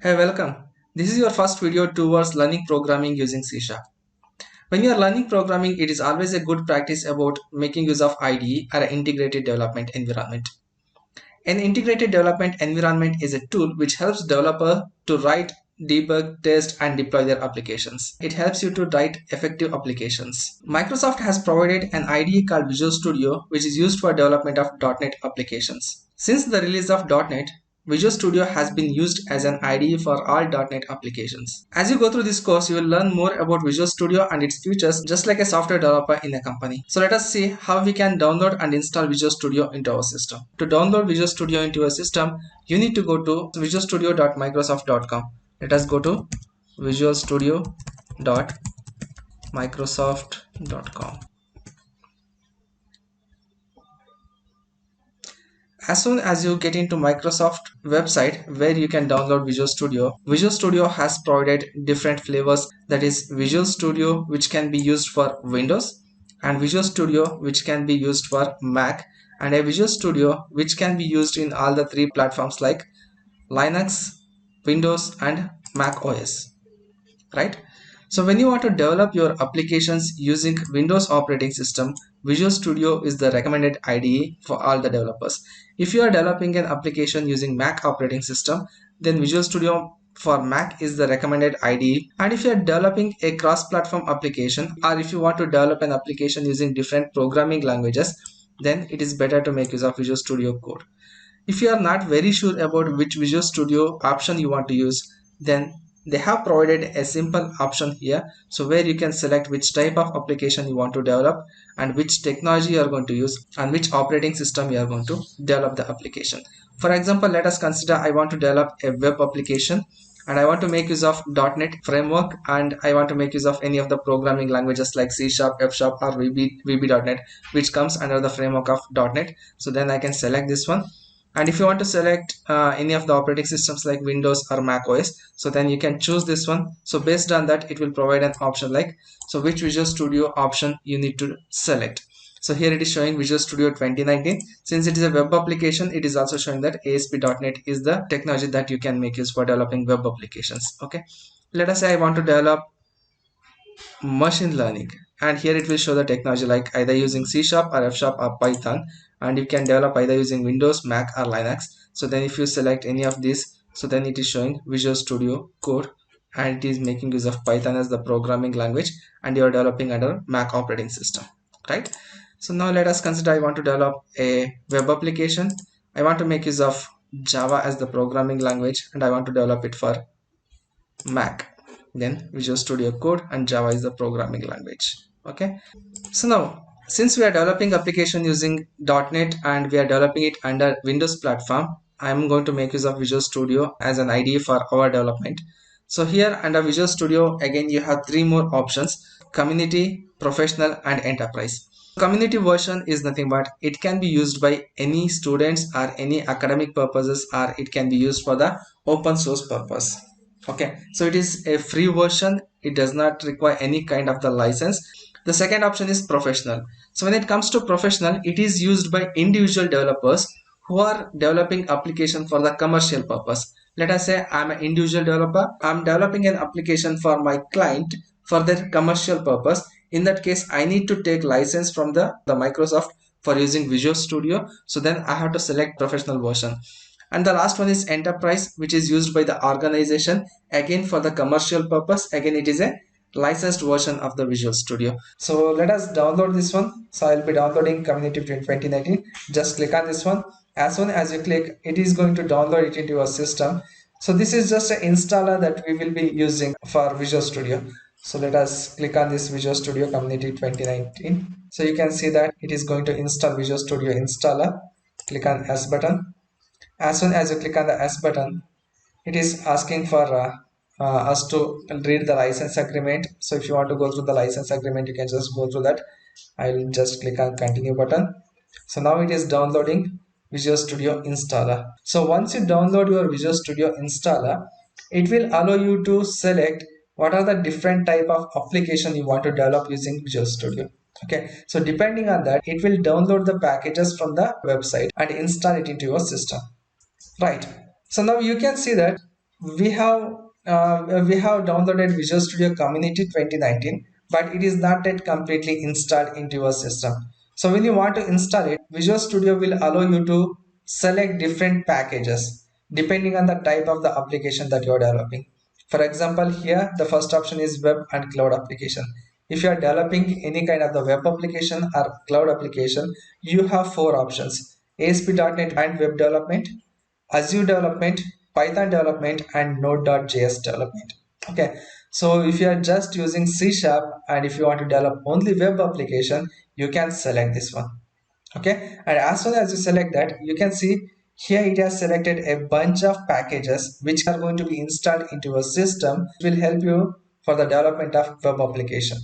Hey, welcome. This is your first video towards learning programming using C Sharp. When you are learning programming, it is always a good practice about making use of IDE or an integrated development environment. An integrated development environment is a tool which helps developer to write, debug, test, and deploy their applications. It helps you to write effective applications. Microsoft has provided an IDE called Visual Studio, which is used for development of .NET applications. Since the release of .NET, Visual Studio has been used as an IDE for all .NET applications. As you go through this course, you will learn more about Visual Studio and its features just like a software developer in a company. So let us see how we can download and install Visual Studio into our system. To download Visual Studio into your system, you need to go to visualstudio.microsoft.com. Let us go to visualstudio.microsoft.com. As soon as you get into Microsoft website where you can download Visual Studio has provided different flavors, that is Visual Studio which can be used for Windows, and Visual Studio which can be used for Mac, and a Visual Studio which can be used in all the three platforms like Linux, Windows and Mac OS, right? So when you want to develop your applications using Windows operating system, Visual Studio is the recommended IDE for all the developers. If you are developing an application using Mac operating system, then Visual Studio for Mac is the recommended IDE. And if you are developing a cross-platform application, or if you want to develop an application using different programming languages, then it is better to make use of Visual Studio Code. If you are not very sure about which Visual Studio option you want to use, then they have provided a simple option here, so where you can select which type of application you want to develop and which technology you are going to use and which operating system you are going to develop the application. For example, let us consider I want to develop a web application and I want to make use of .NET framework, and I want to make use of any of the programming languages like C Sharp, F Sharp or VB.NET, which comes under the framework of .NET. So then I can select this one. And if you want to select any of the operating systems like Windows or Mac OS, so then you can choose this one. So based on that, it will provide an option like, so which Visual Studio option you need to select. So here it is showing Visual Studio 2019. Since it is a web application, it is also showing that ASP.NET is the technology that you can make use for developing web applications. Okay, let us say I want to develop machine learning, and here it will show the technology like either using C Sharp or F Sharp or Python, and you can develop either using Windows, Mac or Linux. So then if you select any of these, so then it is showing Visual Studio Code, and it is making use of Python as the programming language, and you are developing under Mac operating system, right? So now let us consider I want to develop a web application. I want to make use of Java as the programming language, and I want to develop it for Mac. Then Visual Studio Code and Java is the programming language. Okay. So now, since we are developing application using .NET and we are developing it under Windows platform, I am going to make use of Visual Studio as an IDE for our development. So here under Visual Studio, again you have three more options: Community, Professional and Enterprise. Community version is nothing but it can be used by any students or any academic purposes, or it can be used for the open source purpose. Okay, so it is a free version. It does not require any kind of the license. The second option is professional. So when it comes to professional, it is used by individual developers who are developing application for the commercial purpose. Let us say I'm an individual developer. I'm developing an application for my client for their commercial purpose. In that case, I need to take license from the Microsoft for using Visual Studio. So then I have to select professional version. And the last one is enterprise, which is used by the organization, again for the commercial purpose. Again, it is a licensed version of the Visual Studio. So let us download this one. So I'll be downloading Community 2019. Just click on this one. As soon as you click, it is going to download it into your system. So this is just an installer that we will be using for Visual Studio. So let us click on this Visual Studio Community 2019. So you can see that it is going to install Visual Studio installer. Click on S button. As soon as you click on the S button, it is asking for us to read the license agreement. So if you want to go through the license agreement, you can just go through that. I'll just click on continue button. So now it is downloading Visual Studio installer. So once you download your Visual Studio installer, it will allow you to select what are the different type of application you want to develop using Visual Studio. Okay, so depending on that, it will download the packages from the website and install it into your system. Right. So now you can see that we have we have downloaded Visual Studio Community 2019, but it is not yet completely installed into your system. So when you want to install it, Visual Studio will allow you to select different packages depending on the type of the application that you are developing. For example, here the first option is web and cloud application. If you are developing any kind of the web application or cloud application, you have four options: ASP.NET and web development, Azure development, Python development, and Node.js development. Okay, so if you are just using C Sharp and if you want to develop only web application, you can select this one. Okay, and as soon as you select that, you can see here it has selected a bunch of packages which are going to be installed into a system, which will help you for the development of web application.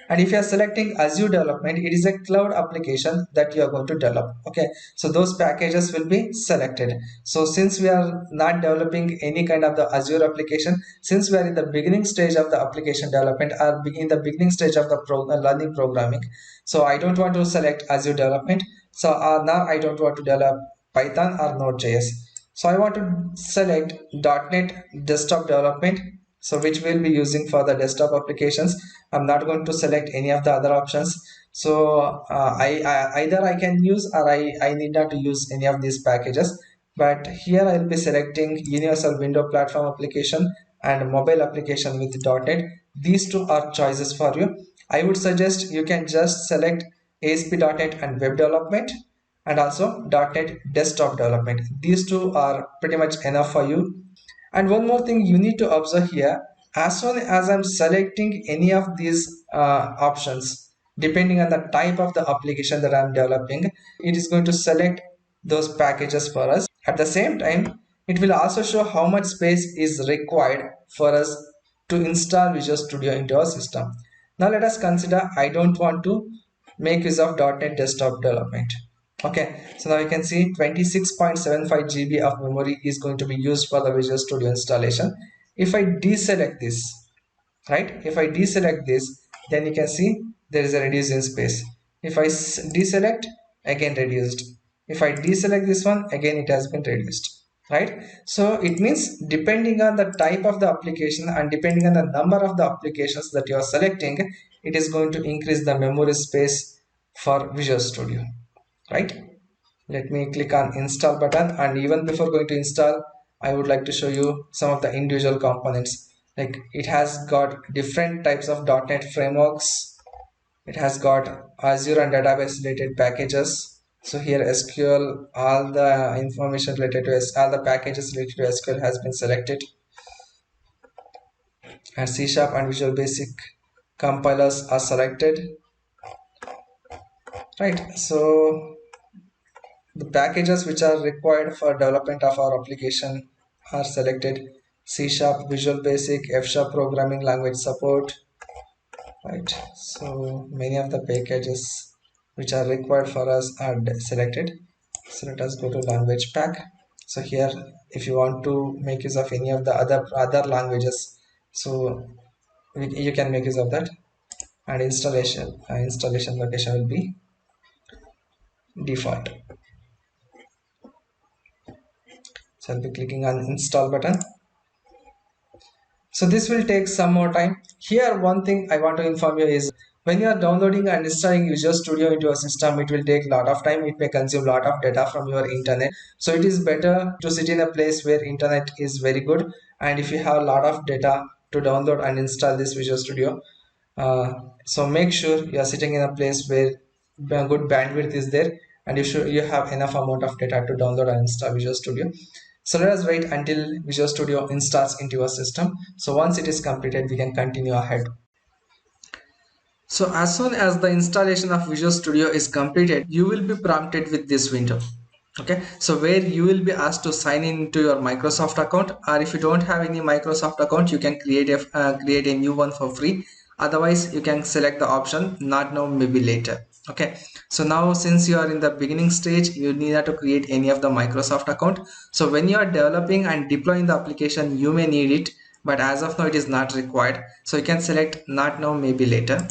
And if you are selecting Azure development, it is a cloud application that you are going to develop. Okay, so those packages will be selected. So since we are not developing any kind of the Azure application, since we are in the beginning stage of the application development or in the beginning stage of the learning programming, so I don't want to select Azure development. So now I don't want to develop Python or Node.js. So I want to select .NET desktop development, so which we'll be using for the desktop applications. I'm not going to select any of the other options. So I either I can use or I need not to use any of these packages. But here I'll be selecting universal window platform application and mobile application with .NET. These two are choices for you. I would suggest you can just select ASP.NET and web development, and also .NET desktop development. These two are pretty much enough for you. And one more thing you need to observe here, as soon as I'm selecting any of these options, depending on the type of the application that I'm developing, it is going to select those packages for us. At the same time, it will also show how much space is required for us to install Visual Studio into our system. Now let us consider I don't want to make use of .NET desktop development. Okay, so now you can see 26.75 GB of memory is going to be used for the Visual Studio installation. If I deselect this, right? If I deselect this, then you can see there is a reduce in space. If I deselect, again reduced. If I deselect this one, again it has been reduced, right? So it means depending on the type of the application and depending on the number of the applications that you are selecting, it is going to increase the memory space for Visual Studio, right? Let me click on install button, and even before going to install, I would like to show you some of the individual components. Like it has got different types of .NET frameworks. It has got Azure and database related packages. So here SQL, all the information related to all the packages related to SQL has been selected, and C Sharp and Visual Basic compilers are selected, right? So the packages which are required for development of our application are selected: C Sharp, Visual Basic, F Sharp programming language support, right? So many of the packages which are required for us are selected. So let us go to language pack. So here, if you want to make use of any of the other languages, so you can make use of that. And installation location will be default. So I'll be clicking on install button. So this will take some more time. Here, one thing I want to inform you is when you are downloading and installing Visual Studio into a system, it will take a lot of time. It may consume a lot of data from your internet. So it is better to sit in a place where internet is very good. And if you have a lot of data to download and install this Visual Studio, uh, so make sure you are sitting in a place where a good bandwidth is there, and you have enough amount of data to download and install Visual Studio. So let us wait until Visual Studio installs into your system. So once it is completed, we can continue ahead. So as soon as the installation of Visual Studio is completed, you will be prompted with this window. Okay, so where you will be asked to sign in to your Microsoft account, or if you don't have any Microsoft account, you can create a new one for free. Otherwise, you can select the option not now, maybe later. Okay, so now since you are in the beginning stage, you need not to create any of the Microsoft account. So when you are developing and deploying the application, you may need it, but as of now, it is not required. So you can select not now, maybe later.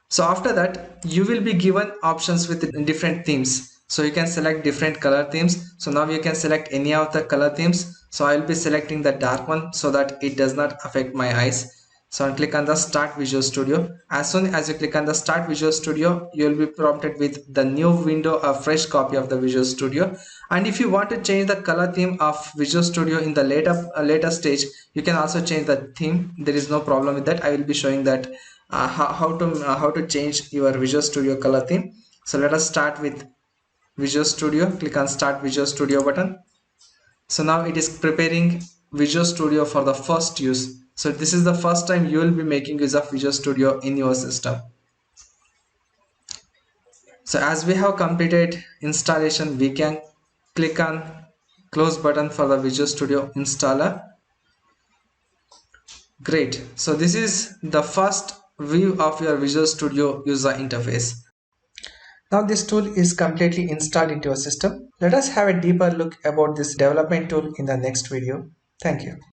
So after that, you will be given options with different themes. So you can select different color themes. So now you can select any of the color themes. So I'll be selecting the dark one so that it does not affect my eyes. So I'll click on the start Visual Studio. As soon as you click on the start Visual Studio, you will be prompted with the new window, a fresh copy of the Visual Studio. And if you want to change the color theme of Visual Studio in the later stage, you can also change the theme. There is no problem with that. I will be showing that how to change your Visual Studio color theme. So let us start with Visual Studio. Click on start Visual Studio button. So now it is preparing Visual Studio for the first use. So this is the first time you will be making use of Visual Studio in your system. So as we have completed installation, we can click on close button for the Visual Studio installer. Great. So this is the first view of your Visual Studio user interface. Now this tool is completely installed into your system. Let us have a deeper look about this development tool in the next video. Thank you.